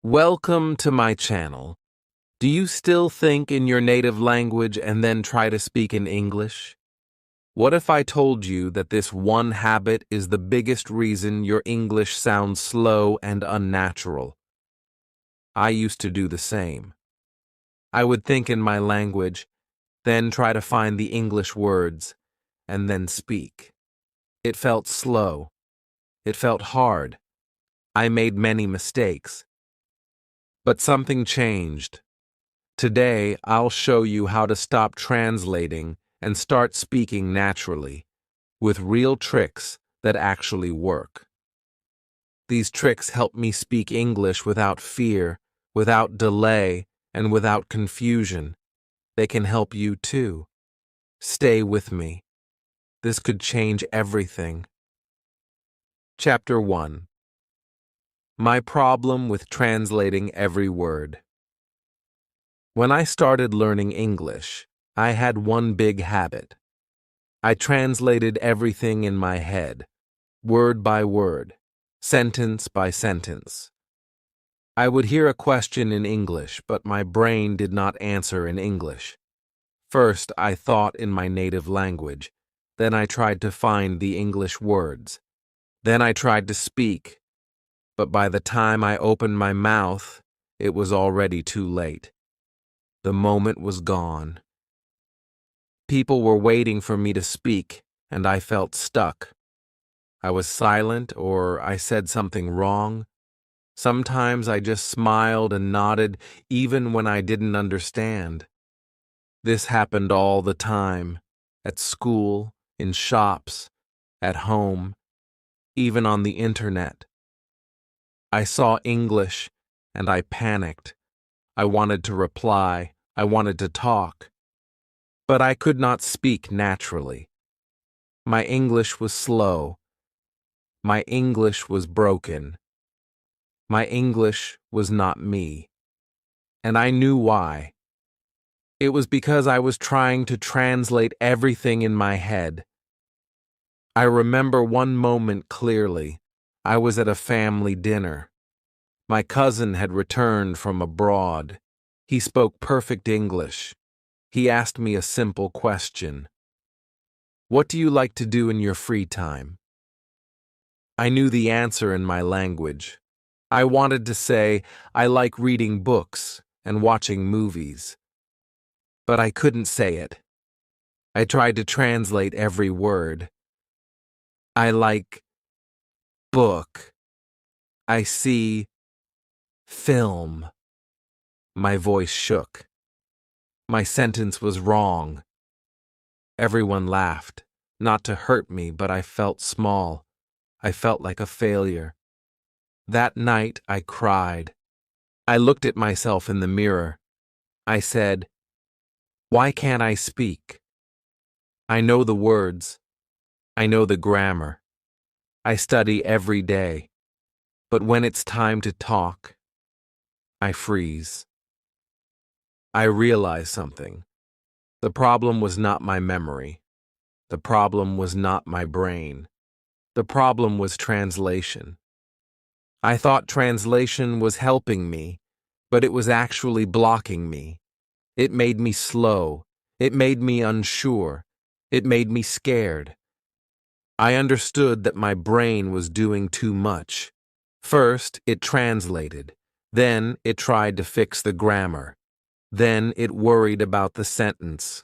Welcome to my channel. Do you still think in your native language and then try to speak in English? What if I told you that this one habit is the biggest reason your English sounds slow and unnatural? I used to do the same. I would think in my language, then try to find the English words, and then speak. It felt slow. It felt hard. I made many mistakes. But something changed. Today, I'll show you how to stop translating and start speaking naturally, with real tricks that actually work. These tricks help me speak English without fear, without delay, and without confusion. They can help you too. Stay with me. This could change everything. Chapter 1. My problem with translating every word. When I started learning English, I had one big habit. I translated everything in my head, word by word, sentence by sentence. I would hear a question in English, but my brain did not answer in English. First, I thought in my native language. Then I tried to find the English words. Then I tried to speak. But by the time I opened my mouth, it was already too late. The moment was gone. People were waiting for me to speak, and I felt stuck. I was silent, or I said something wrong. Sometimes I just smiled and nodded, even when I didn't understand. This happened all the time, at school, in shops, at home, even on the internet. I saw English, and I panicked. I wanted to reply. I wanted to talk. But I could not speak naturally. My English was slow. My English was broken. My English was not me. And I knew why. It was because I was trying to translate everything in my head. I remember one moment clearly. I was at a family dinner. My cousin had returned from abroad. He spoke perfect English. He asked me a simple question. What do you like to do in your free time? I knew the answer in my language. I wanted to say, I like reading books and watching movies. But I couldn't say it. I tried to translate every word. I like book. I see film. My voice shook. My sentence was wrong. Everyone laughed, not to hurt me, but I felt small. I felt like a failure. That night I cried. I looked at myself in the mirror. I said, why can't I speak? I know the words. I know the grammar. I study every day. But when it's time to talk, I freeze. I realized something. The problem was not my memory. The problem was not my brain. The problem was translation. I thought translation was helping me, but it was actually blocking me. It made me slow. It made me unsure. It made me scared. I understood that my brain was doing too much. First, it translated. Then, it tried to fix the grammar. Then, it worried about the sentence.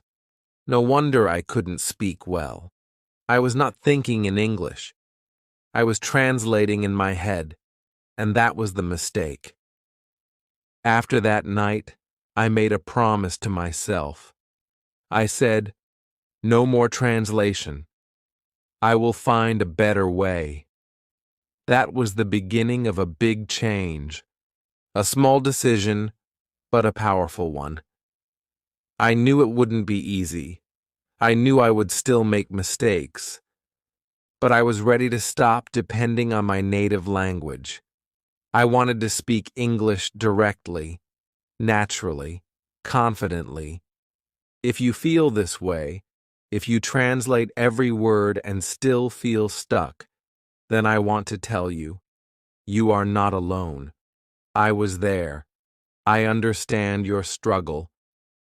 No wonder I couldn't speak well. I was not thinking in English. I was translating in my head, and that was the mistake. After that night, I made a promise to myself. I said, no more translation. I will find a better way. That was the beginning of a big change. A small decision, but a powerful one. I knew it wouldn't be easy. I knew I would still make mistakes. But I was ready to stop depending on my native language. I wanted to speak English directly, naturally, confidently. If you feel this way, if you translate every word and still feel stuck, then I want to tell you, you are not alone. I was there. I understand your struggle.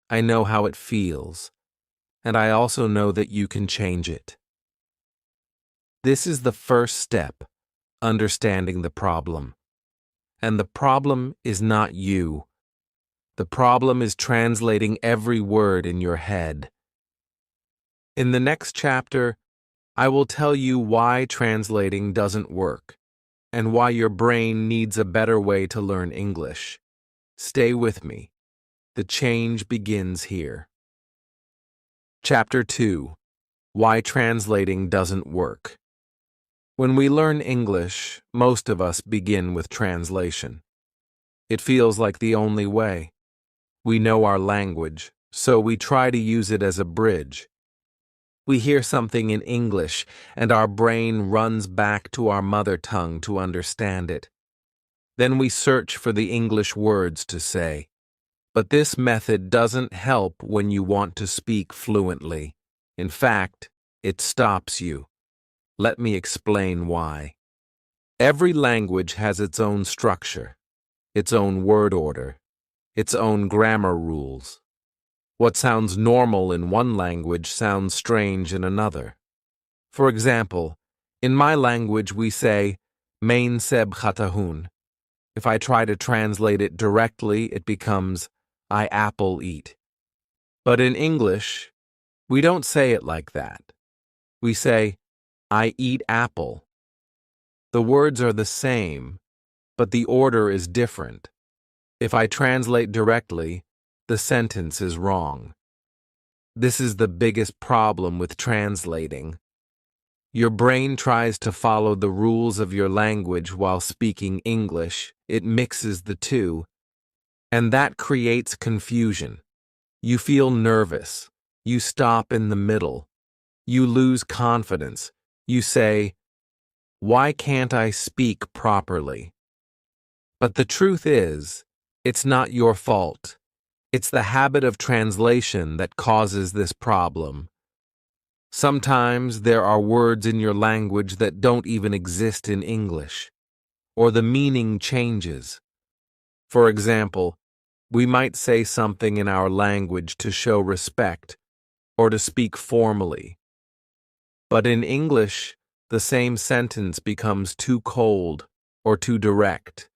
I know how it feels. And I also know that you can change it. This is the first step, understanding the problem. And the problem is not you. The problem is translating every word in your head. In the next chapter, I will tell you why translating doesn't work and why your brain needs a better way to learn English. Stay with me. The change begins here. Chapter 2. Why translating doesn't work. When we learn English, most of us begin with translation. It feels like the only way. We know our language, so we try to use it as a bridge. We hear something in English, and our brain runs back to our mother tongue to understand it. Then we search for the English words to say. But this method doesn't help when you want to speak fluently. In fact, it stops you. Let me explain why. Every language has its own structure, its own word order, its own grammar rules. What sounds normal in one language sounds strange in another. For example, in my language we say, Main seb khatahun. If I try to translate it directly, it becomes, I apple eat. But in English, we don't say it like that. We say, I eat apple. The words are the same, but the order is different. If I translate directly, the sentence is wrong. This is the biggest problem with translating. Your brain tries to follow the rules of your language while speaking English. It mixes the two, and that creates confusion. You feel nervous. You stop in the middle. You lose confidence. You say, why can't I speak properly? But the truth is, it's not your fault. It's the habit of translation that causes this problem. Sometimes there are words in your language that don't even exist in English, or the meaning changes. For example, we might say something in our language to show respect or to speak formally. But in English, the same sentence becomes too cold or too direct.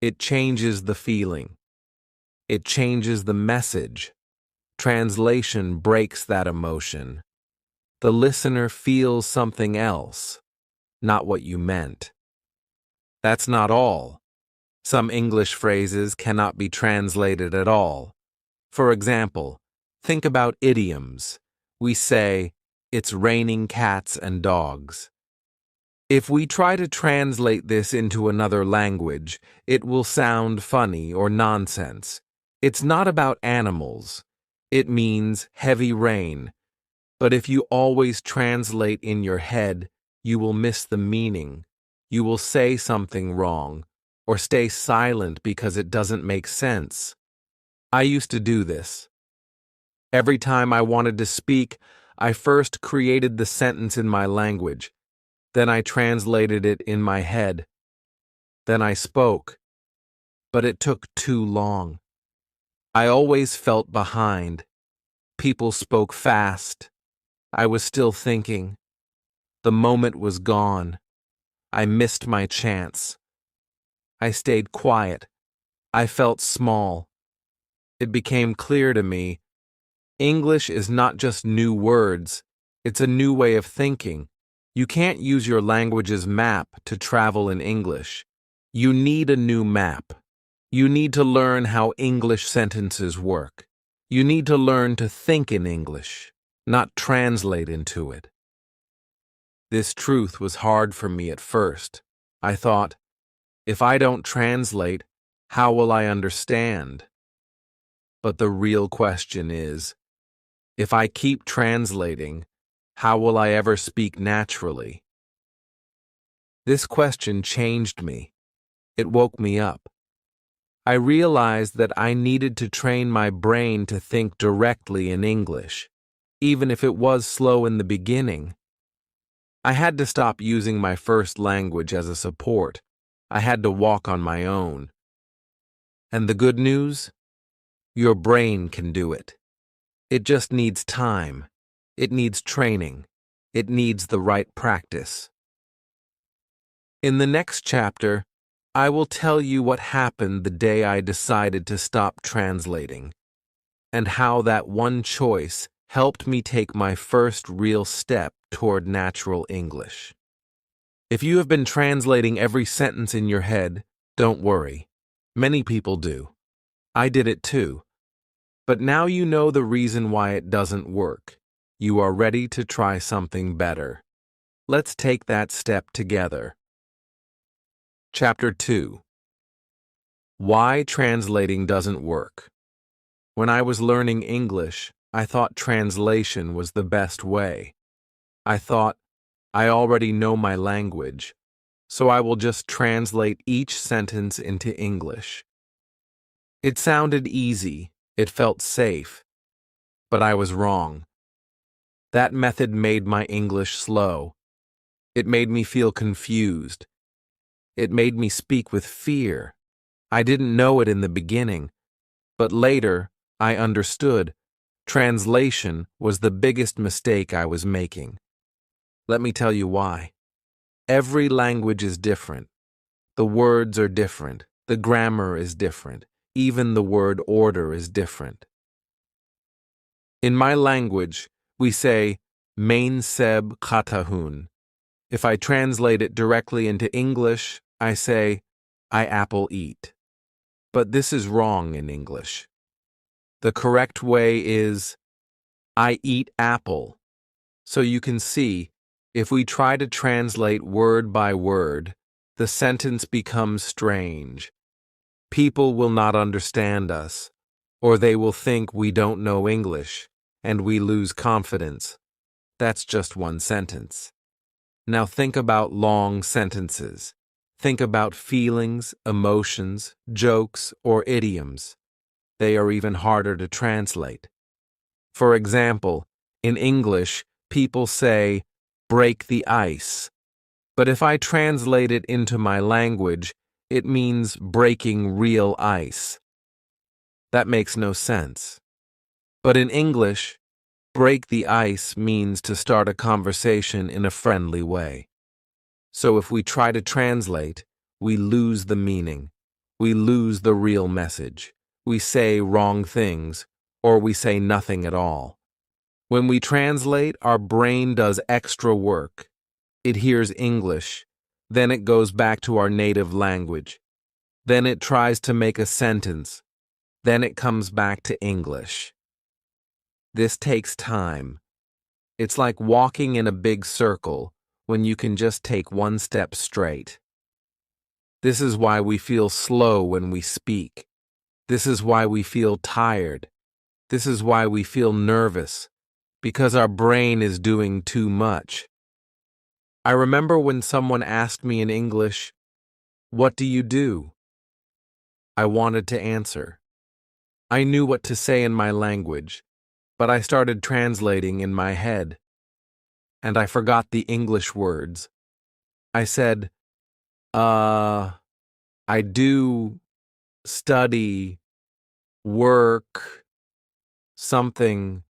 It changes the feeling. It changes the message. Translation breaks that emotion. The listener feels something else, not what you meant. That's not all. Some English phrases cannot be translated at all. For example, think about idioms. We say, it's raining cats and dogs. If we try to translate this into another language, it will sound funny or nonsense. It's not about animals. It means heavy rain. But if you always translate in your head, you will miss the meaning. You will say something wrong, or stay silent because it doesn't make sense. I used to do this. Every time I wanted to speak, I first created the sentence in my language. Then I translated it in my head. Then I spoke. But it took too long. I always felt behind. People spoke fast. I was still thinking. The moment was gone. I missed my chance. I stayed quiet. I felt small. It became clear to me, English is not just new words, it's a new way of thinking. You can't use your language's map to travel in English. You need a new map. You need to learn how English sentences work. You need to learn to think in English, not translate into it. This truth was hard for me at first. I thought, if I don't translate, how will I understand? But the real question is, if I keep translating, how will I ever speak naturally? This question changed me. It woke me up. I realized that I needed to train my brain to think directly in English, even if it was slow in the beginning. I had to stop using my first language as a support. I had to walk on my own. And the good news? Your brain can do it. It just needs time. It needs training. It needs the right practice. In the next chapter, I will tell you what happened the day I decided to stop translating, and how that one choice helped me take my first real step toward natural English. If you have been translating every sentence in your head, don't worry. Many people do. I did it too. But now you know the reason why it doesn't work. You are ready to try something better. Let's take that step together. Chapter 2. Why translating doesn't work. When I was learning English, I thought translation was the best way. I thought, I already know my language, so I will just translate each sentence into English. It sounded easy, it felt safe, but I was wrong. That method made my English slow. It made me feel confused. It made me speak with fear. I didn't know it in the beginning, but later I understood. Translation was the biggest mistake I was making. Let me tell you why. Every language is different. The words are different. The grammar is different. Even the word order is different. In my language, we say, Main seb katahun. If I translate it directly into English, I say, I apple eat. But this is wrong in English. The correct way is, I eat apple. So you can see, if we try to translate word by word, the sentence becomes strange. People will not understand us, or they will think we don't know English, and we lose confidence. That's just one sentence. Now think about long sentences. Think about feelings, emotions, jokes, or idioms. They are even harder to translate. For example, in English, people say, break the ice. But if I translate it into my language, it means breaking real ice. That makes no sense. But in English, break the ice means to start a conversation in a friendly way. So if we try to translate, we lose the meaning. We lose the real message. We say wrong things, or we say nothing at all. When we translate, our brain does extra work. It hears English, then it goes back to our native language. Then it tries to make a sentence. Then it comes back to English. This takes time. It's like walking in a big circle when you can just take one step straight. This is why we feel slow when we speak. This is why we feel tired. This is why we feel nervous, because our brain is doing too much. I remember when someone asked me in English, "What do you do?" I wanted to answer. I knew what to say in my language, but I started translating in my head, and I forgot the English words. I said, I do study, work, something.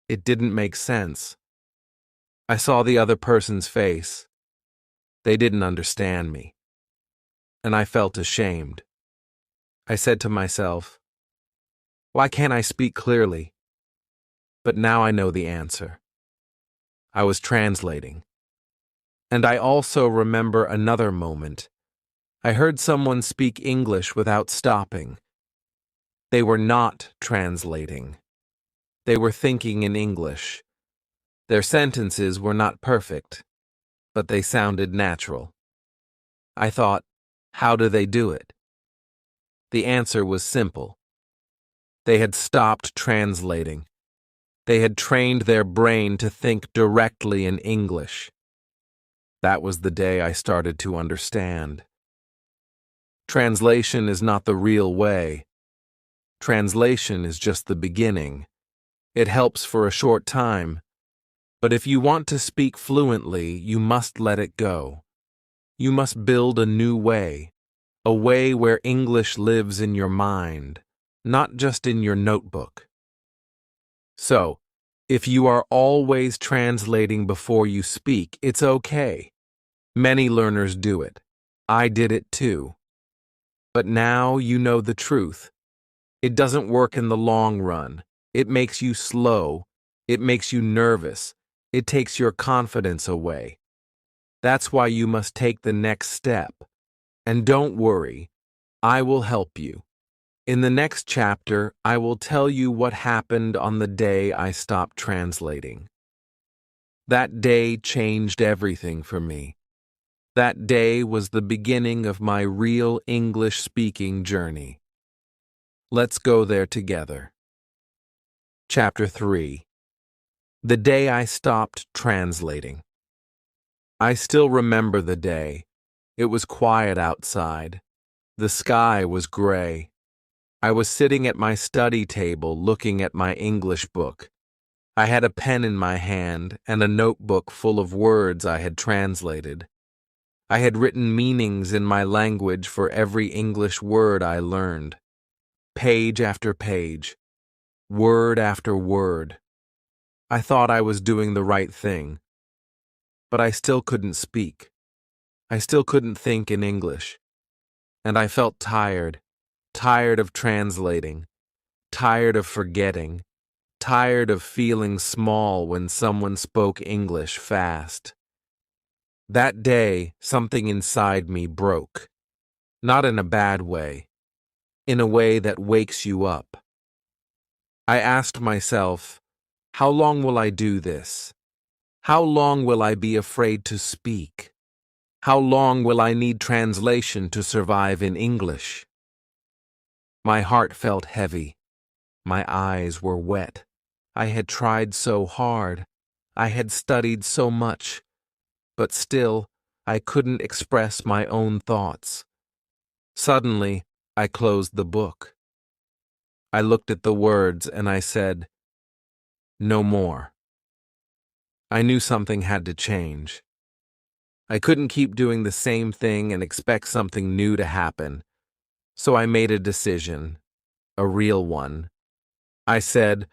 It didn't make sense. I saw the other person's face. They didn't understand me, and I felt ashamed. I said to myself, why can't I speak clearly? But now I know the answer. I was translating. And I also remember another moment. I heard someone speak English without stopping. They were not translating. They were thinking in English. Their sentences were not perfect, but they sounded natural. I thought, how do they do it? The answer was simple. They had stopped translating. They had trained their brain to think directly in English. That was the day I started to understand. Translation is not the real way. Translation is just the beginning. It helps for a short time. But if you want to speak fluently, you must let it go. You must build a new way, a way where English lives in your mind, not just in your notebook. So, if you are always translating before you speak, it's okay. Many learners do it. I did it too. But now you know the truth. It doesn't work in the long run. It makes you slow. It makes you nervous. It takes your confidence away. That's why you must take the next step. And don't worry, I will help you. In the next chapter, I will tell you what happened on the day I stopped translating. That day changed everything for me. That day was the beginning of my real English speaking journey. Let's go there together. Chapter 3. The day I stopped translating. I still remember the day. It was quiet outside. The sky was gray. I was sitting at my study table looking at my English book. I had a pen in my hand and a notebook full of words I had translated. I had written meanings in my language for every English word I learned. Page after page. Word after word. I thought I was doing the right thing. But I still couldn't speak. I still couldn't think in English. And I felt tired. Tired of translating. Tired of forgetting. Tired of feeling small when someone spoke English fast. That day, something inside me broke. Not in a bad way. In a way that wakes you up. I asked myself, how long will I do this? How long will I be afraid to speak? How long will I need translation to survive in English? My heart felt heavy. My eyes were wet. I had tried so hard. I had studied so much. But still, I couldn't express my own thoughts. Suddenly, I closed the book. I looked at the words and I said, no more. I knew something had to change. I couldn't keep doing the same thing and expect something new to happen. So I made a decision, a real one. I said,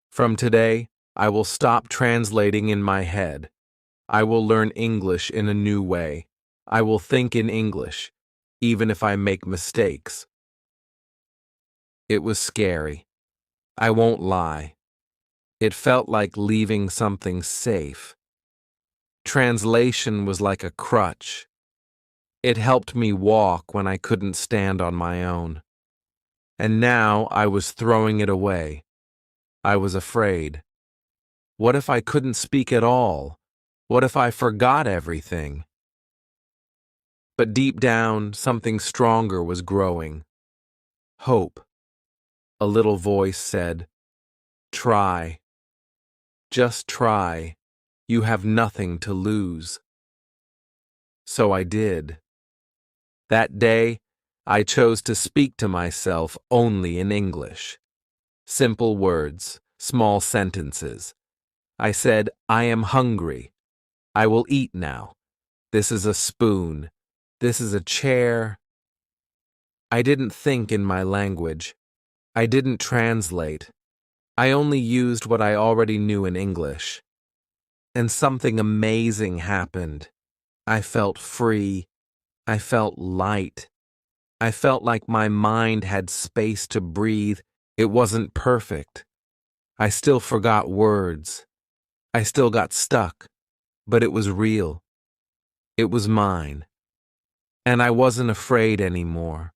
from today, I will stop translating in my head. I will learn English in a new way. I will think in English, even if I make mistakes. It was scary. I won't lie. It felt like leaving something safe. Translation was like a crutch. It helped me walk when I couldn't stand on my own. And now I was throwing it away. I was afraid. What if I couldn't speak at all? What if I forgot everything? But deep down, something stronger was growing. Hope. A little voice said, try. Just try. You have nothing to lose. So I did. That day, I chose to speak to myself only in English. Simple words, small sentences. I said, I am hungry. I will eat now. This is a spoon. This is a chair. I didn't think in my language. I didn't translate. I only used what I already knew in English. And something amazing happened. I felt free. I felt light. I felt like my mind had space to breathe. It wasn't perfect. I still forgot words. I still got stuck. But it was real. It was mine. And I wasn't afraid anymore.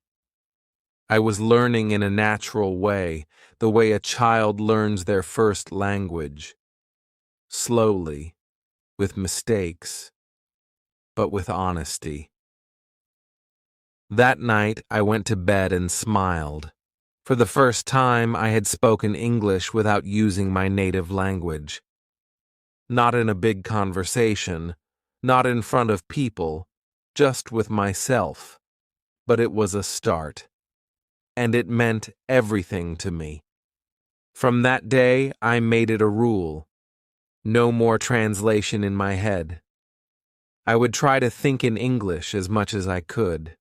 I was learning in a natural way, the way a child learns their first language. Slowly, with mistakes, but with honesty. That night, I went to bed and smiled. For the first time, I had spoken English without using my native language. Not in a big conversation, not in front of people, just with myself. But it was a start. And it meant everything to me. From that day, I made it a rule. No more translation in my head. I would try to think in English as much as I could.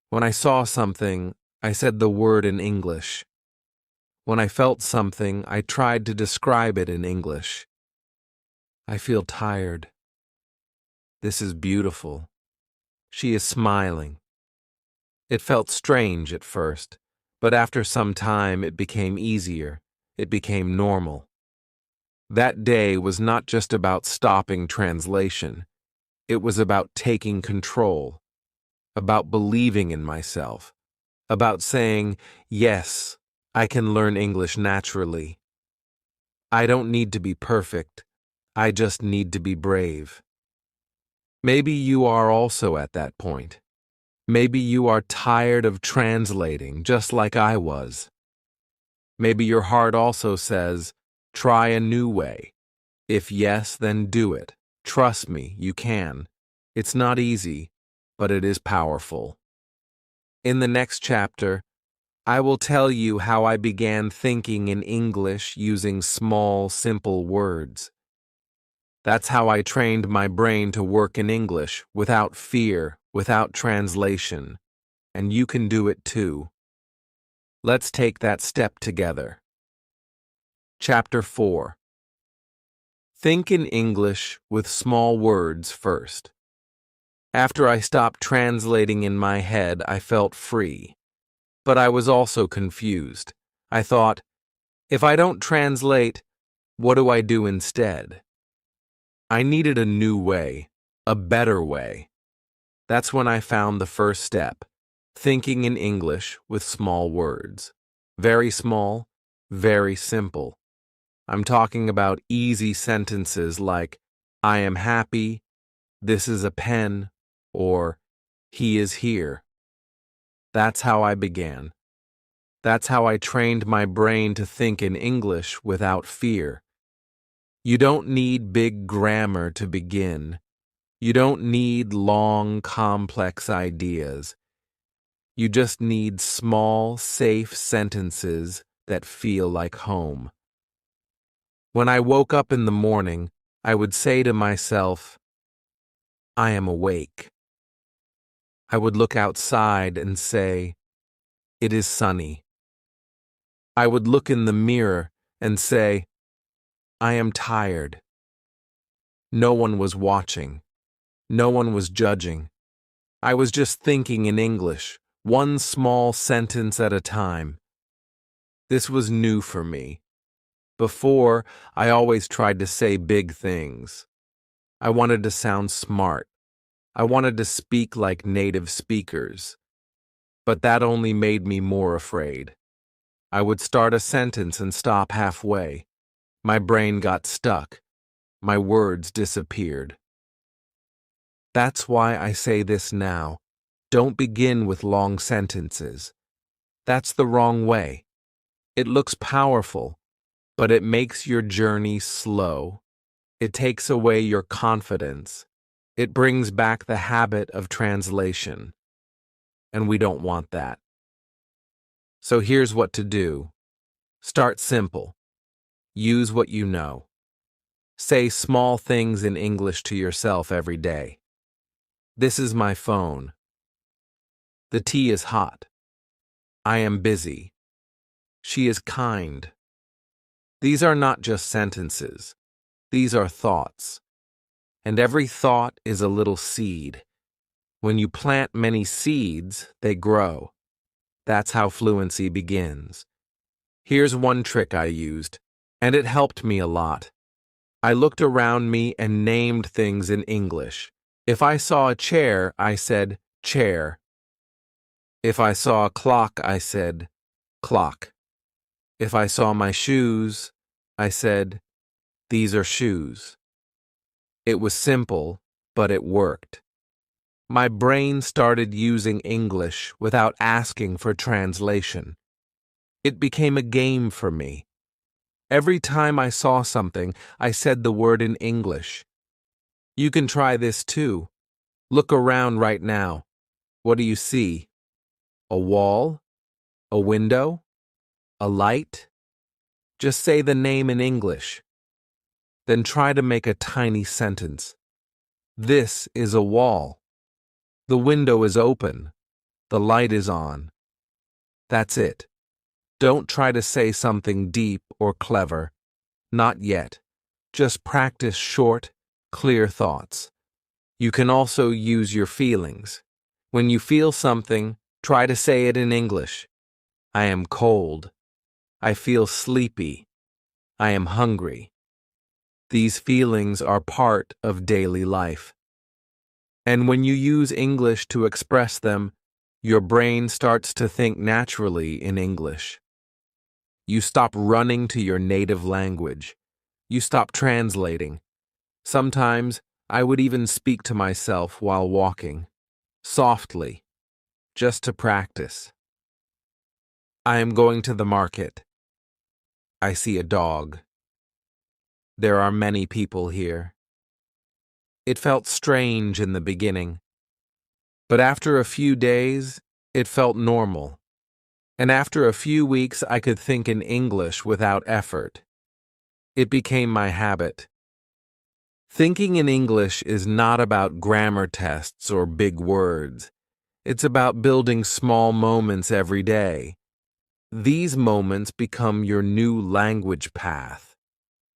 When I saw something, I said the word in English. When I felt something, I tried to describe it in English. I feel tired. This is beautiful. She is smiling. It felt strange at first, but after some time it became easier. It became normal. That day was not just about stopping translation. It was about taking control, about believing in myself, about saying, yes, I can learn English naturally. I don't need to be perfect. I just need to be brave. Maybe you are also at that point. Maybe you are tired of translating just like I was. Maybe your heart also says, try a new way. If yes, then do it. Trust me, you can. It's not easy, but it is powerful. In the next chapter, I will tell you how I began thinking in English using small, simple words. That's how I trained my brain to work in English without fear, without translation. And you can do it too. Let's take that step together. Chapter 4. Think in English with small words first. After I stopped translating in my head, I felt free. But I was also confused. I thought, if I don't translate, what do I do instead? I needed a new way, a better way. That's when I found the first step, thinking in English with small words. Very small, very simple. I'm talking about easy sentences like, I am happy, this is a pen, or he is here. That's how I began. That's how I trained my brain to think in English without fear. You don't need big grammar to begin. You don't need long, complex ideas. You just need small, safe sentences that feel like home. When I woke up in the morning, I would say to myself, I am awake. I would look outside and say, it is sunny. I would look in the mirror and say, I am tired. No one was watching. No one was judging. I was just thinking in English, one small sentence at a time. This was new for me. Before, I always tried to say big things. I wanted to sound smart. I wanted to speak like native speakers. But that only made me more afraid. I would start a sentence and stop halfway. My brain got stuck. My words disappeared. That's why I say this now. Don't begin with long sentences. That's the wrong way. It looks powerful, but it makes your journey slow. It takes away your confidence. It brings back the habit of translation. And we don't want that. So here's what to do. Start simple. Use what you know. Say small things in English to yourself every day. This is my phone. The tea is hot. I am busy. She is kind. These are not just sentences. These are thoughts. And every thought is a little seed. When you plant many seeds, they grow. That's how fluency begins. Here's one trick I used, and it helped me a lot. I looked around me and named things in English. If I saw a chair, I said, chair. If I saw a clock, I said, clock. If I saw my shoes, I said, these are shoes. It was simple, but it worked. My brain started using English without asking for translation. It became a game for me. Every time I saw something, I said the word in English. You can try this too. Look around right now. What do you see? A wall? A window? A light? Just say the name in English. Then try to make a tiny sentence. This is a wall. The window is open. The light is on. That's it. Don't try to say something deep or clever. Not yet. Just practice short, clear thoughts. You can also use your feelings. When you feel something, try to say it in English. I am cold. I feel sleepy. I am hungry. These feelings are part of daily life. And when you use English to express them, your brain starts to think naturally in English. You stop running to your native language. You stop translating. Sometimes I would even speak to myself while walking, softly, just to practice. I am going to the market. I see a dog. There are many people here. It felt strange in the beginning, but after a few days, it felt normal. And after a few weeks, I could think in English without effort. It became my habit. Thinking in English is not about grammar tests or big words. It's about building small moments every day. These moments become your new language path.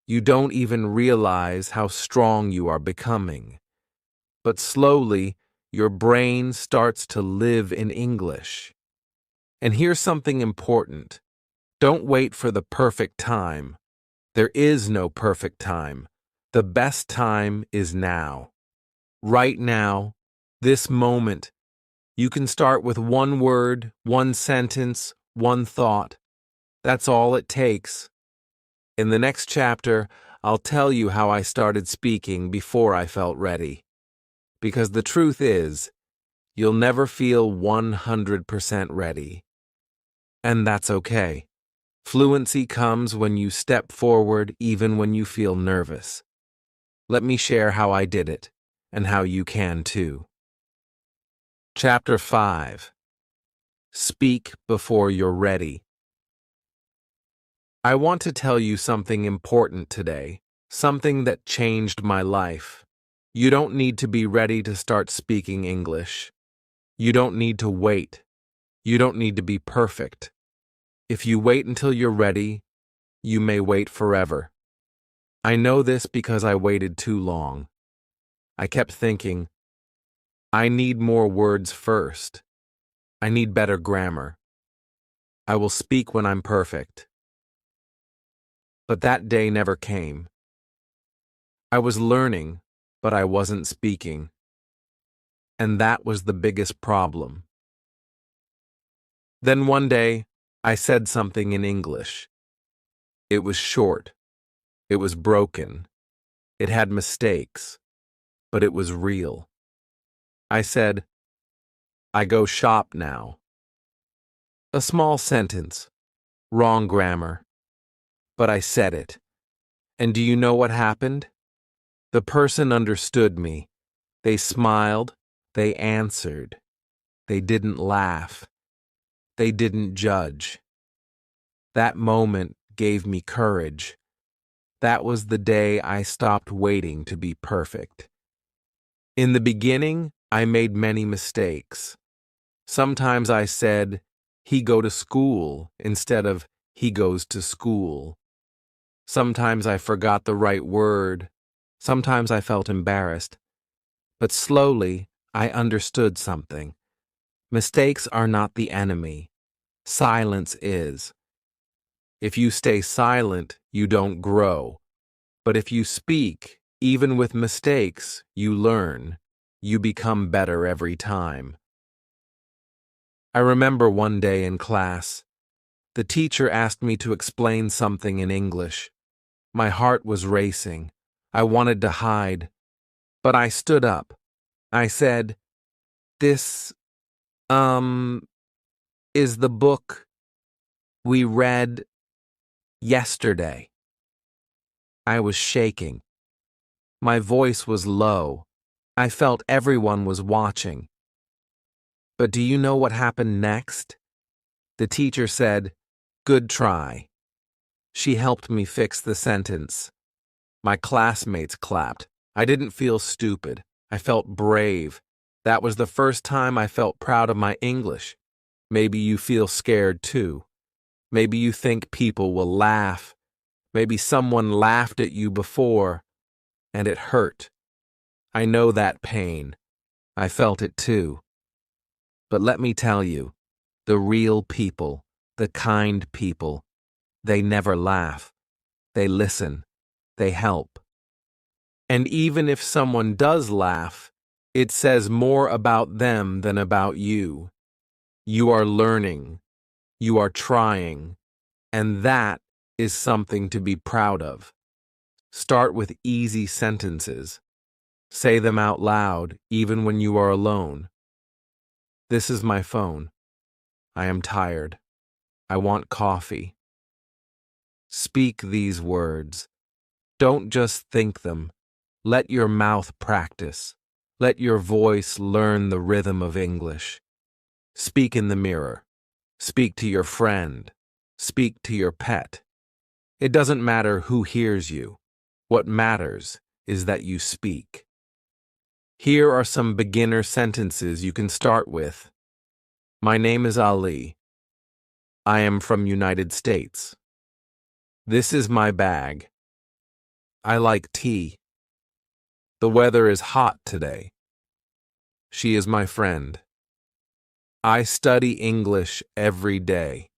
You don't even realize how strong you are becoming. But slowly, your brain starts to live in English. And here's something important. Don't wait for the perfect time. There is no perfect time. The best time is now. Right now, this moment. You can start with one word, one sentence, one thought. That's all it takes. In the next chapter, I'll tell you how I started speaking before I felt ready. Because the truth is, you'll never feel 100% ready. And that's okay. Fluency comes when you step forward even when you feel nervous. Let me share how I did it, and how you can too. Chapter 5. Speak before you're ready. I want to tell you something important today, something that changed my life. You don't need to be ready to start speaking English. You don't need to wait. You don't need to be perfect. If you wait until you're ready, you may wait forever. I know this because I waited too long. I kept thinking, I need more words first. I need better grammar. I will speak when I'm perfect. But that day never came. I was learning, but I wasn't speaking. And that was the biggest problem. Then one day, I said something in English. It was short. It was broken. It had mistakes. But it was real. I said, I go shop now. A small sentence. Wrong grammar. But I said it. And do you know what happened? The person understood me. They smiled. They answered. They didn't laugh. They didn't judge. That moment gave me courage. That was the day I stopped waiting to be perfect. In the beginning, I made many mistakes. Sometimes I said, he go to school instead of he goes to school. Sometimes I forgot the right word. Sometimes I felt embarrassed. But slowly, I understood something. Mistakes are not the enemy. Silence is. If you stay silent, you don't grow. But if you speak, even with mistakes, you learn. You become better every time. I remember one day in class, the teacher asked me to explain something in English. My heart was racing. I wanted to hide. But I stood up. I said, This, is the book we read yesterday. I was shaking. My voice was low. I felt everyone was watching. But do you know what happened next? The teacher said, Good try. She helped me fix the sentence. My classmates clapped. I didn't feel stupid. I felt brave. That was the first time I felt proud of my English. Maybe you feel scared too. Maybe you think people will laugh. Maybe someone laughed at you before, and it hurt. I know that pain. I felt it too. But let me tell you, the real people, the kind people, they never laugh. They listen. They help. And even if someone does laugh, it says more about them than about you. You are learning. You are trying. And that is something to be proud of. Start with easy sentences. Say them out loud, even when you are alone. This is my phone. I am tired. I want coffee. Speak these words. Don't just think them. Let your mouth practice. Let your voice learn the rhythm of English. Speak in the mirror. Speak to your friend. Speak to your pet. It doesn't matter who hears you. What matters is that you speak. Here are some beginner sentences you can start with. My name is Ali. I am from United States. This is my bag. I like tea. The weather is hot today. She is my friend. I study English every day.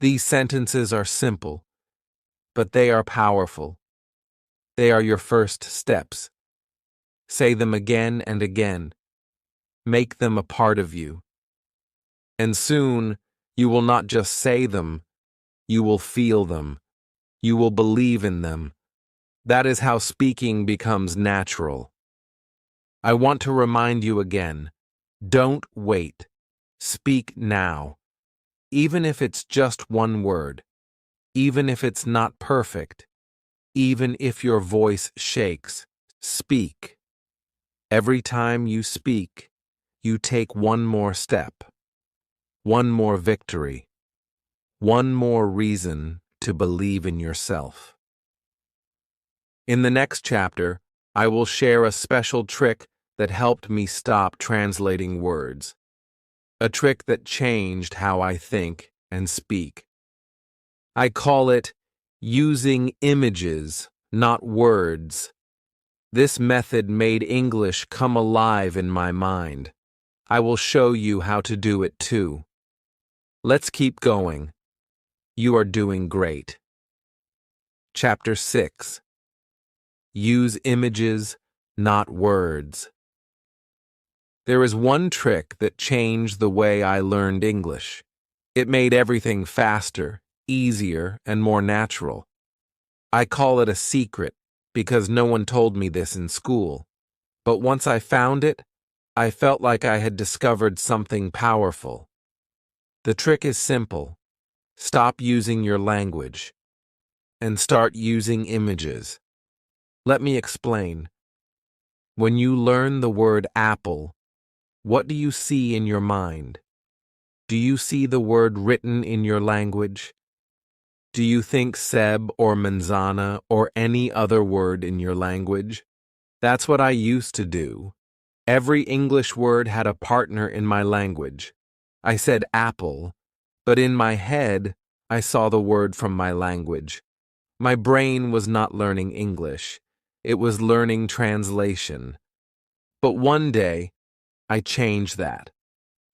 These sentences are simple, but they are powerful. They are your first steps. Say them again and again. Make them a part of you. And soon, you will not just say them, you will feel them. You will believe in them. That is how speaking becomes natural. I want to remind you again, don't wait. Speak now. Even if it's just one word, even if it's not perfect, even if your voice shakes, speak. Every time you speak, you take one more step, one more victory, one more reason to believe in yourself. In the next chapter, I will share a special trick that helped me stop translating words. A trick that changed how I think and speak. I call it using images, not words. This method made English come alive in my mind. I will show you how to do it too. Let's keep going. You are doing great. Chapter 6. Use images, not words. There is one trick that changed the way I learned English. It made everything faster, easier, and more natural. I call it a secret because no one told me this in school. But once I found it, I felt like I had discovered something powerful. The trick is simple. Stop using your language and start using images. Let me explain. When you learn the word apple, what do you see in your mind? Do you see the word written in your language? Do you think seb or manzana or any other word in your language? That's what I used to do. Every English word had a partner in my language. I said apple, but in my head, I saw the word from my language. My brain was not learning English. It was learning translation. But one day, I changed that.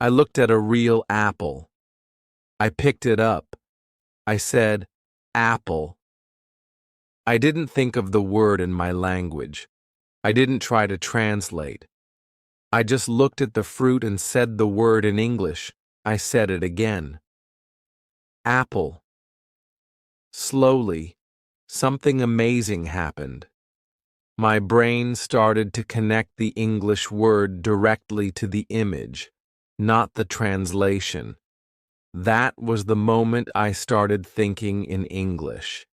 I looked at a real apple. I picked it up. I said, apple. I didn't think of the word in my language. I didn't try to translate. I just looked at the fruit and said the word in English. I said it again. Apple. Slowly, something amazing happened. My brain started to connect the English word directly to the image, not the translation. That was the moment I started thinking in English.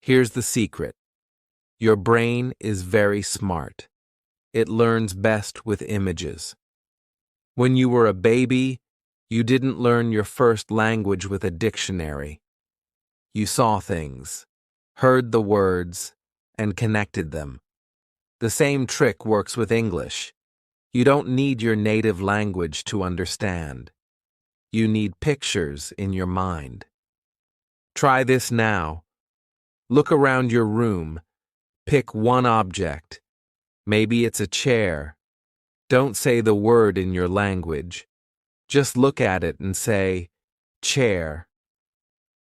Here's the secret. Your brain is very smart. It learns best with images. When you were a baby, you didn't learn your first language with a dictionary. You saw things, heard the words, and connected them. The same trick works with English. You don't need your native language to understand. You need pictures in your mind. Try this now. Look around your room. Pick one object. Maybe it's a chair. Don't say the word in your language. Just look at it and say, chair.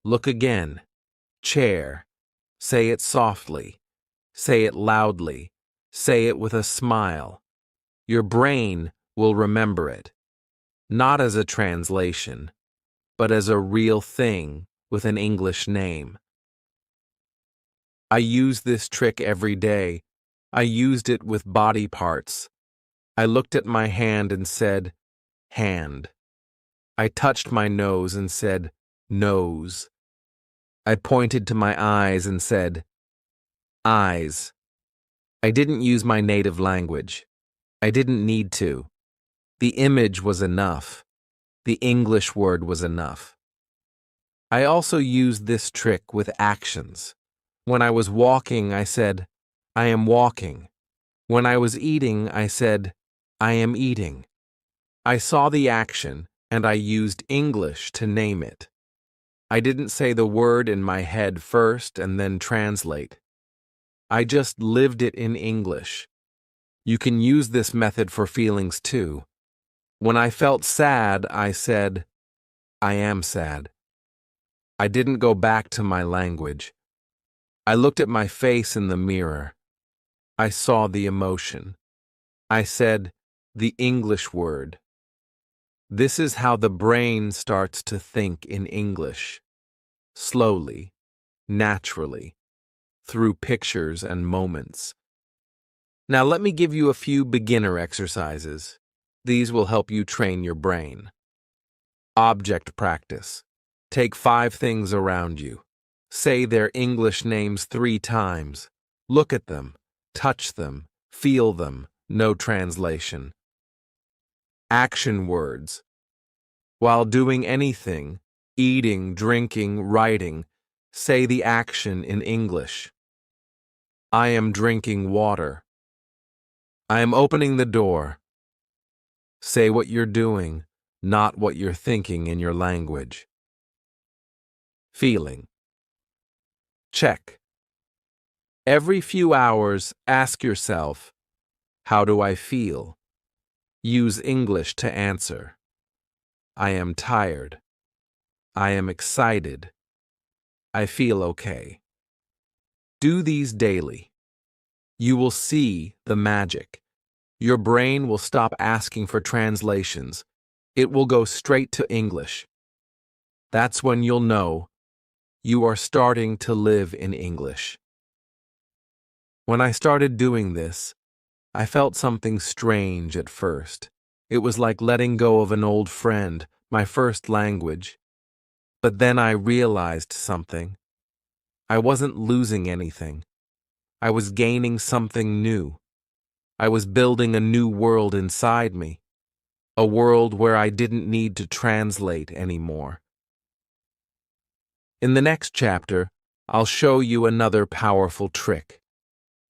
Look again. Chair. Say it softly. Say it loudly. Say it with a smile. Your brain will remember it, not as a translation, but as a real thing with an English name. I use this trick every day. I used it with body parts. I looked at my hand and said, hand. I touched my nose and said, nose. I pointed to my eyes and said, eyes. I didn't use my native language. I didn't need to. The image was enough. The English word was enough. I also used this trick with actions. When I was walking, I said, I am walking. When I was eating, I said, I am eating. I saw the action, and I used English to name it. I didn't say the word in my head first and then translate. I just lived it in English. You can use this method for feelings too. When I felt sad, I said, I am sad. I didn't go back to my language. I looked at my face in the mirror. I saw the emotion. I said, the English word. This is how the brain starts to think in English. Slowly, naturally, through pictures and moments. Now let me give you a few beginner exercises. These will help you train your brain. Object practice. Take 5 things around you. Say their English names 3 times. Look at them, touch them, feel them, no translation. Action words. While doing anything, eating, drinking, writing, say the action in English. I am drinking water. I am opening the door. Say what you're doing, not what you're thinking in your language. Feeling. Check. Every few hours, ask yourself, how do I feel? Use English to answer. I am tired. I am excited. I feel okay. Do these daily. You will see the magic. Your brain will stop asking for translations. It will go straight to English. That's when you'll know you are starting to live in English. When I started doing this, I felt something strange at first. It was like letting go of an old friend, my first language. But then I realized something. I wasn't losing anything. I was gaining something new. I was building a new world inside me, a world where I didn't need to translate anymore. In the next chapter, I'll show you another powerful trick.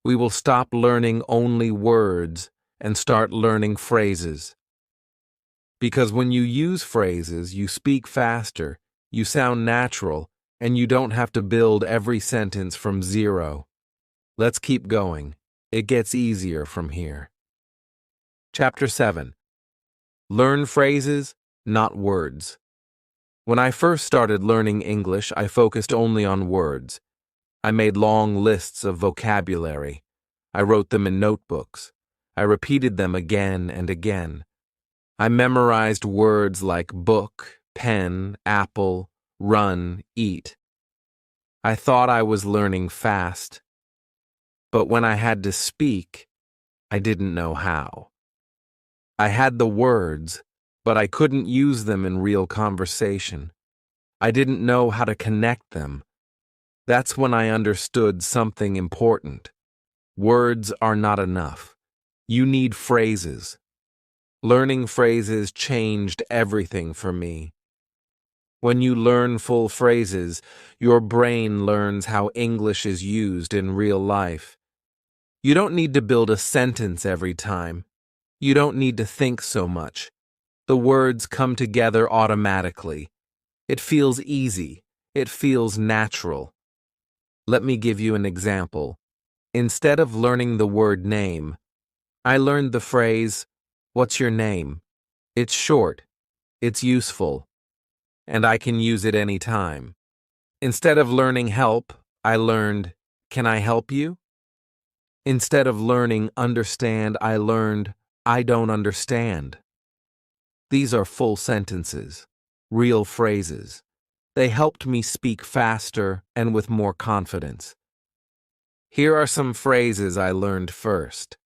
We will stop learning only words and start learning phrases. Because when you use phrases, you speak faster, you sound natural, and you don't have to build every sentence from zero. Let's keep going. It gets easier from here. Chapter 7. Learn phrases, not words. When I first started learning English, I focused only on words. I made long lists of vocabulary. I wrote them in notebooks. I repeated them again and again. I memorized words like book, pen, apple, run, eat. I thought I was learning fast. But when I had to speak, I didn't know how. I had the words, but I couldn't use them in real conversation. I didn't know how to connect them. That's when I understood something important. Words are not enough. You need phrases. Learning phrases changed everything for me. When you learn full phrases, your brain learns how English is used in real life. You don't need to build a sentence every time. You don't need to think so much. The words come together automatically. It feels easy. It feels natural. Let me give you an example. Instead of learning the word name, I learned the phrase, "What's your name?" It's short, it's useful, and I can use it anytime. Instead of learning help, I learned, "Can I help you?" Instead of learning understand, I learned, "I don't understand." These are full sentences, real phrases. They helped me speak faster and with more confidence. Here are some phrases I learned first.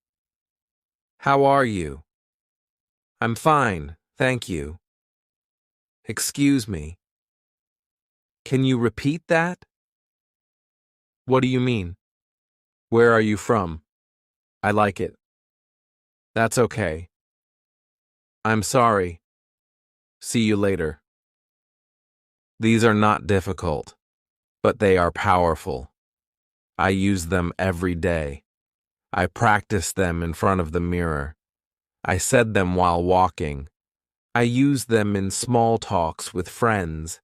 How are you? I'm fine, thank you. Excuse me. Can you repeat that? What do you mean? Where are you from? I like it. That's okay. I'm sorry. See you later. These are not difficult, but they are powerful. I use them every day. I practice them in front of the mirror. I said them while walking. I use them in small talks with friends.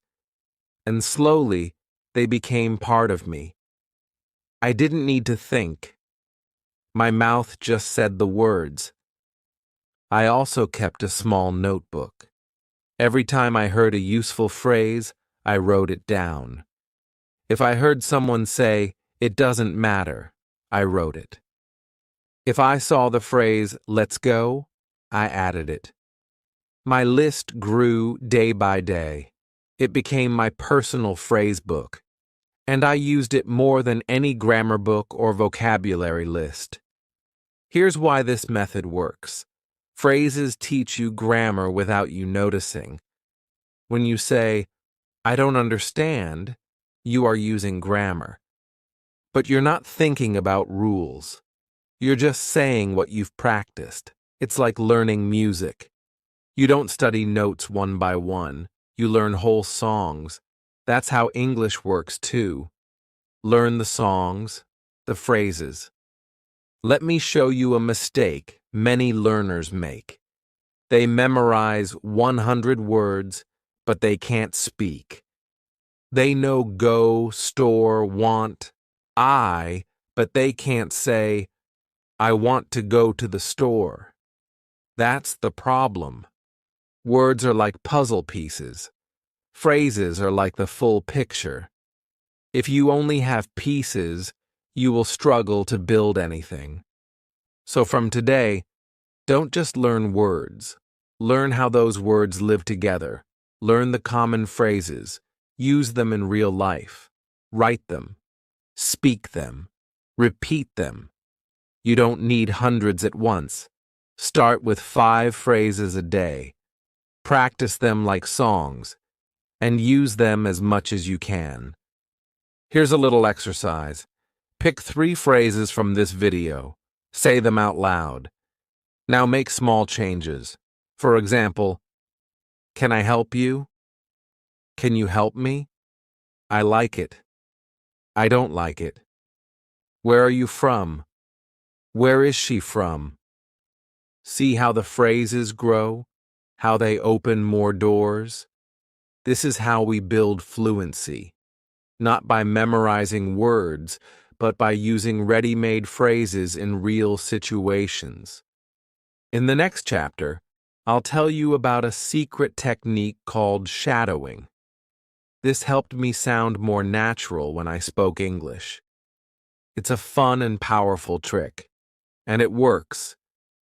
And slowly, they became part of me. I didn't need to think. My mouth just said the words. I also kept a small notebook. Every time I heard a useful phrase, I wrote it down. If I heard someone say, "It doesn't matter," I wrote it. If I saw the phrase, "Let's go," I added it. My list grew day by day. It became my personal phrase book, and I used it more than any grammar book or vocabulary list. Here's why this method works. Phrases teach you grammar without you noticing. When you say, "I don't understand," you are using grammar. But you're not thinking about rules. You're just saying what you've practiced. It's like learning music. You don't study notes one by one. You learn whole songs. That's how English works too. Learn the songs, the phrases. Let me show you a mistake many learners make. They memorize 100 words, but they can't speak. They know go, store, want, but they can't say, "I want to go to the store." That's the problem. Words are like puzzle pieces. Phrases are like the full picture. If you only have pieces, you will struggle to build anything. So from today, don't just learn words. Learn how those words live together. Learn the common phrases. Use them in real life. Write them. Speak them. Repeat them. You don't need hundreds at once. Start with 5 phrases a day. Practice them like songs, and use them as much as you can. Here's a little exercise. Pick 3 phrases from this video. Say them out loud. Now make small changes. For example, "Can I help you?" "Can you help me?" "I like it." "I don't like it." "Where are you from?" "Where is she from?" See how the phrases grow, how they open more doors? This is how we build fluency, not by memorizing words, but by using ready-made phrases in real situations. In the next chapter, I'll tell you about a secret technique called shadowing. This helped me sound more natural when I spoke English. It's a fun and powerful trick, and it works,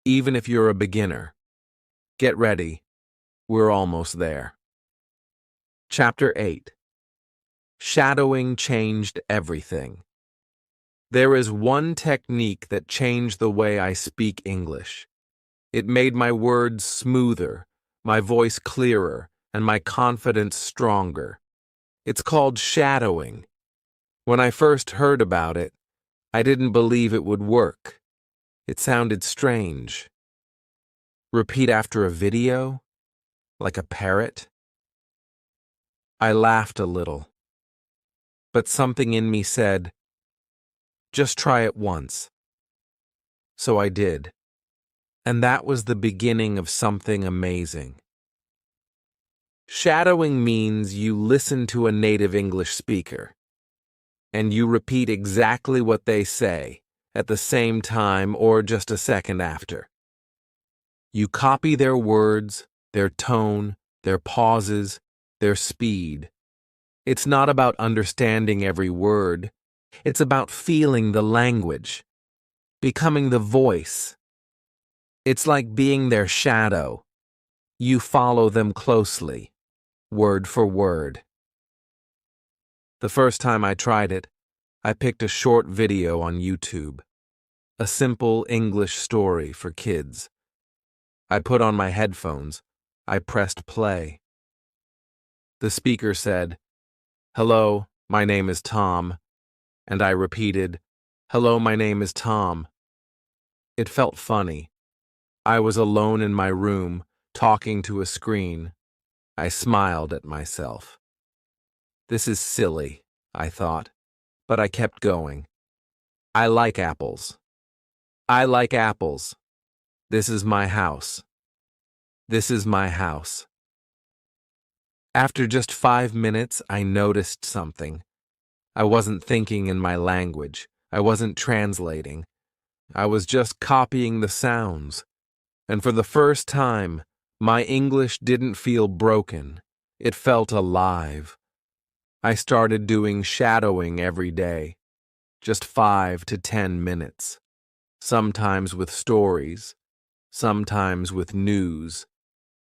even if you're a beginner. Get ready, we're almost there. Chapter 8. Shadowing changed everything. There is one technique that changed the way I speak English. It made my words smoother, my voice clearer, and my confidence stronger. It's called shadowing. When I first heard about it, I didn't believe it would work. It sounded strange. Repeat after a video? Like a parrot? I laughed a little. But something in me said, just try it once. so I did. And that was the beginning of something amazing. Shadowing means you listen to a native English speaker, and you repeat exactly what they say at the same time or just a second after. You copy their words, their tone, their pauses, their speed. It's not about understanding every word. It's about feeling the language, becoming the voice. It's like being their shadow. You follow them closely, word for word. The first time I tried it, I picked a short video on YouTube, a simple English story for kids. I put on my headphones. I pressed play. The speaker said, "Hello, my name is Tom," and I repeated, "Hello, my name is Tom." It felt funny. I was alone in my room, talking to a screen. I smiled at myself. This is silly, I thought, but I kept going. I like apples. I like apples. This is my house. This is my house. After just 5 minutes, I noticed something. I wasn't thinking in my language. I wasn't translating. I was just copying the sounds. And for the first time, my English didn't feel broken. It felt alive. I started doing shadowing every day, just 5 to 10 minutes, sometimes with stories, sometimes with news,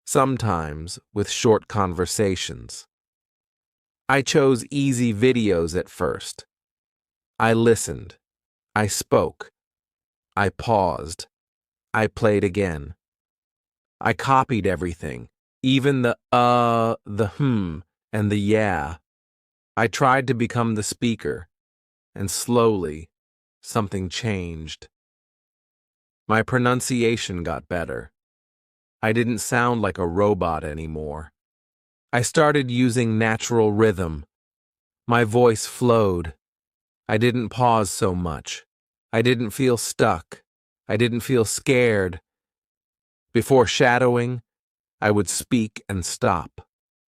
sometimes with short conversations. I chose easy videos at first. I listened. I spoke. I paused. I played again. I copied everything, even the and the yeah. I tried to become the speaker, and slowly, something changed. My pronunciation got better. I didn't sound like a robot anymore. I started using natural rhythm. My voice flowed. I didn't pause so much. I didn't feel stuck. I didn't feel scared. Before shadowing, I would speak and stop,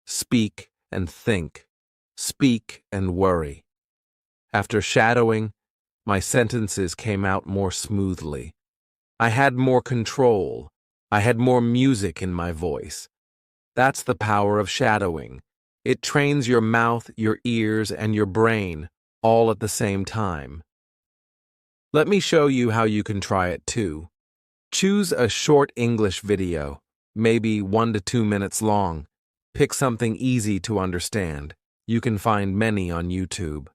speak and think, speak and worry. After shadowing, my sentences came out more smoothly. I had more control. I had more music in my voice. That's the power of shadowing. It trains your mouth, your ears, and your brain all at the same time. Let me show you how you can try it too. Choose a short English video, maybe 1 to 2 minutes long. Pick something easy to understand. You can find many on YouTube.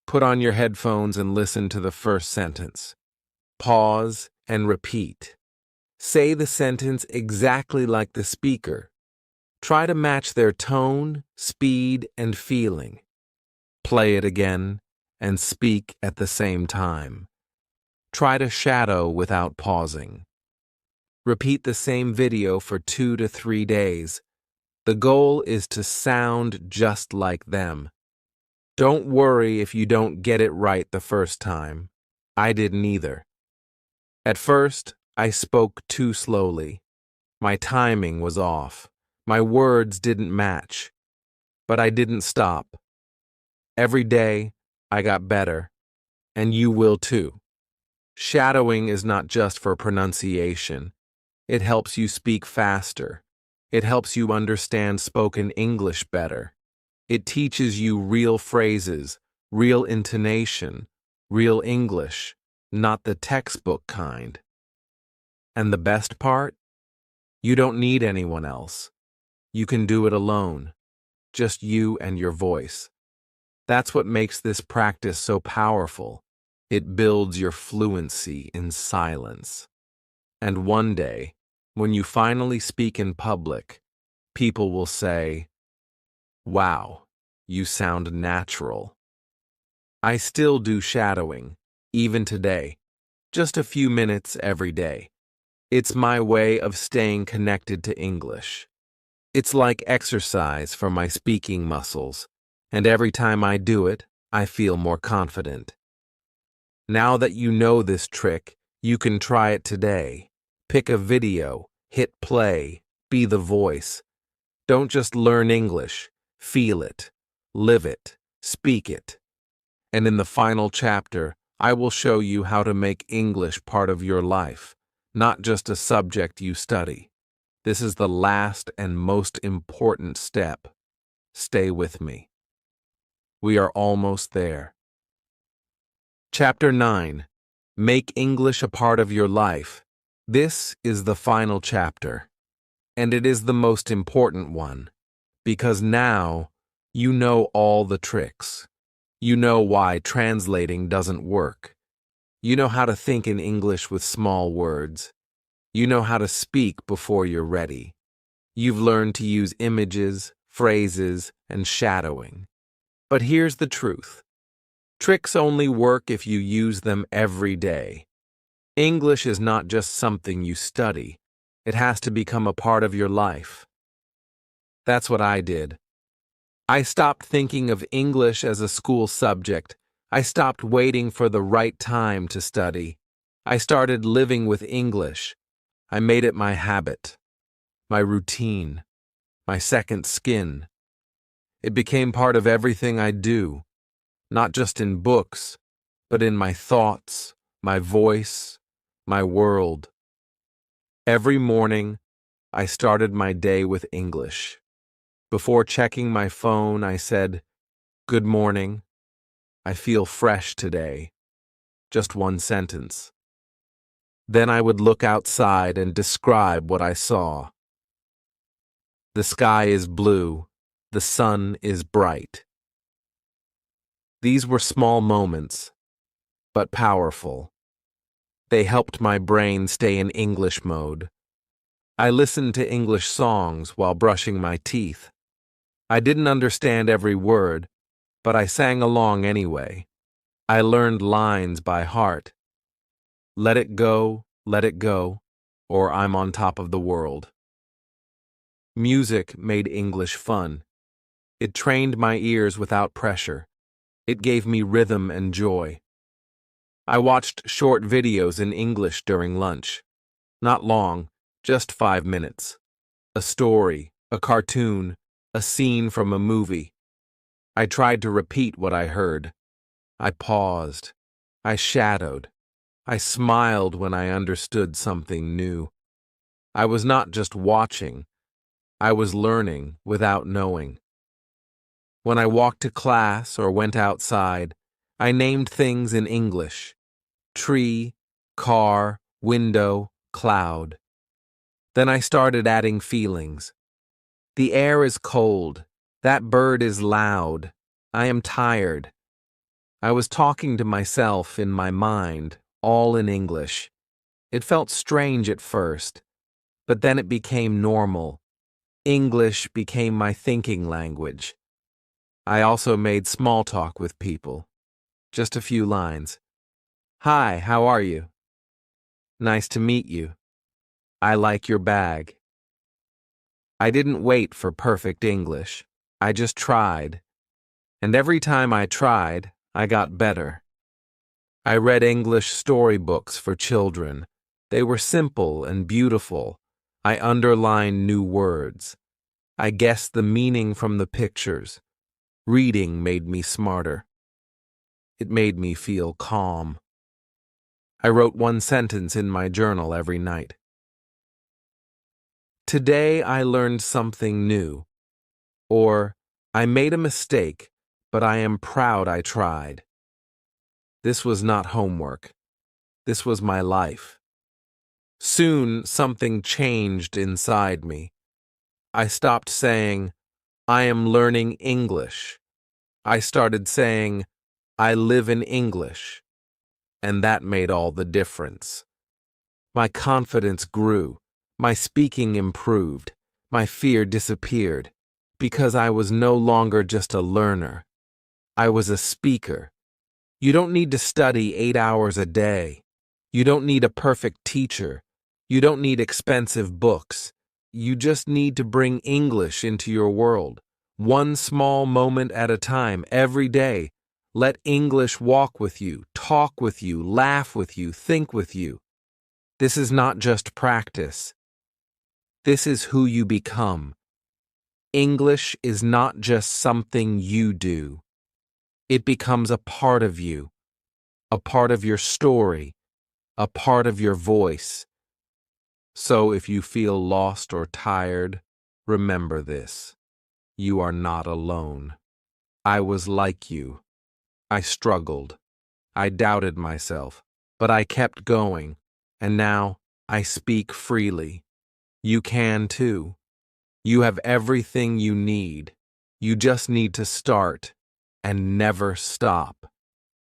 Put on your headphones and listen to the first sentence. Pause and repeat. Say the sentence exactly like the speaker. Try to match their tone, speed, and feeling. Play it again and speak at the same time. Try to shadow without pausing. Repeat the same video for 2 to 3 days. The goal is to sound just like them. Don't worry if you don't get it right the first time. I didn't either. At first, I spoke too slowly. My timing was off. My words didn't match. But I didn't stop. Every day, I got better. And you will too. Shadowing is not just for pronunciation. It helps you speak faster. It helps you understand spoken English better. It teaches you real phrases, real intonation, real English, not the textbook kind. And the best part? You don't need anyone else. You can do it alone, just you and your voice. That's what makes this practice so powerful. It builds your fluency in silence. And one day, when you finally speak in public, people will say, "Wow, you sound natural." I still do shadowing, even today, just a few minutes every day. It's my way of staying connected to English. It's like exercise for my speaking muscles, and every time I do it, I feel more confident. Now that you know this trick, You can try it today. Pick a video, hit play, be the voice. Don't just learn English, feel it, live it, speak it. And in the final chapter, I will show you how to make English part of your life, not just a subject you study. This is the last and most important step. Stay with me. We are almost there. Chapter 9. Make English a part of your life. This is the final chapter, and it is the most important one, because now you know all the tricks. You know why translating doesn't work. You know how to think in English with small words. You know how to speak before you're ready. You've learned to use images, phrases, and shadowing. But here's the truth. Tricks only work if you use them every day. English is not just something you study. It has to become a part of your life. That's what I did. I stopped thinking of English as a school subject. I stopped waiting for the right time to study. I started living with English. I made it my habit, my routine, my second skin. It became part of everything I do, not just in books, but in my thoughts, my voice, my world. Every morning, I started my day with English. Before checking my phone, I said, "Good morning. I feel fresh today." Just one sentence. Then I would look outside and describe what I saw. The sky is blue. The sun is bright. These were small moments, but powerful. They helped my brain stay in English mode. I listened to English songs while brushing my teeth. I didn't understand every word, but I sang along anyway. I learned lines by heart. Let it go, or I'm on top of the world. Music made English fun. It trained my ears without pressure. It gave me rhythm and joy. I watched short videos in English during lunch. Not long, just 5 minutes. A story, a cartoon, a scene from a movie. I tried to repeat what I heard. I paused. I shadowed. I smiled when I understood something new. I was not just watching. I was learning without knowing. When I walked to class or went outside, I named things in English. Tree, car, window, cloud. Then I started adding feelings. The air is cold. That bird is loud. I am tired. I was talking to myself in my mind, all in English. It felt strange at first, but then it became normal. English became my thinking language. I also made small talk with people. Just a few lines. Hi, how are you? Nice to meet you. I like your bag. I didn't wait for perfect English. I just tried. And every time I tried, I got better. I read English storybooks for children. They were simple and beautiful. I underlined new words. I guessed the meaning from the pictures. Reading made me smarter. It made me feel calm. I wrote one sentence in my journal every night. Today I learned something new. Or, I made a mistake, but I am proud I tried. This was not homework. This was my life. Soon something changed inside me. I stopped saying, I am learning English. I started saying, I live in English. And that made all the difference. My confidence grew. My speaking improved. My fear disappeared. Because I was no longer just a learner. I was a speaker. You don't need to study 8 hours a day. You don't need a perfect teacher. You don't need expensive books. You just need to bring English into your world. One small moment at a time, every day. Let English walk with you, talk with you, laugh with you, think with you. This is not just practice. This is who you become. English is not just something you do. It becomes a part of you, a part of your story, a part of your voice. So if you feel lost or tired, remember this. You are not alone. I was like you. I struggled. I doubted myself, but I kept going, and now I speak freely. You can too. You have everything you need. You just need to start and never stop.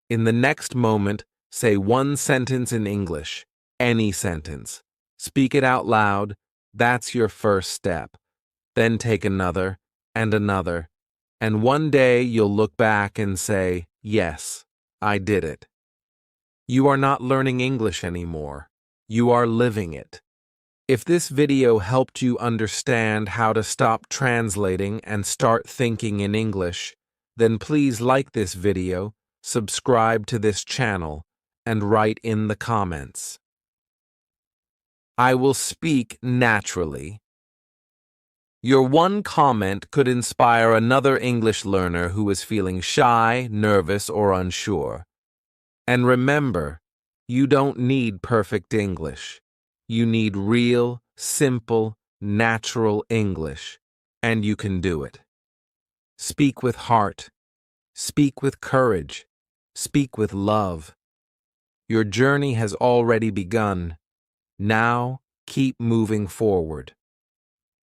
In the next moment, say one sentence in English, any sentence. Speak it out loud. That's your first step. Then take another and another. And one day you'll look back and say, yes, I did it. You are not learning English anymore. You are living it. If this video helped you understand how to stop translating and start thinking in English, then please like this video, subscribe to this channel, and write in the comments. I will speak naturally. Your one comment could inspire another English learner who is feeling shy, nervous, or unsure. And remember, you don't need perfect English. You need real, simple, natural English, and you can do it. Speak with heart. Speak with courage. Speak with love. Your journey has already begun. Now, keep moving forward.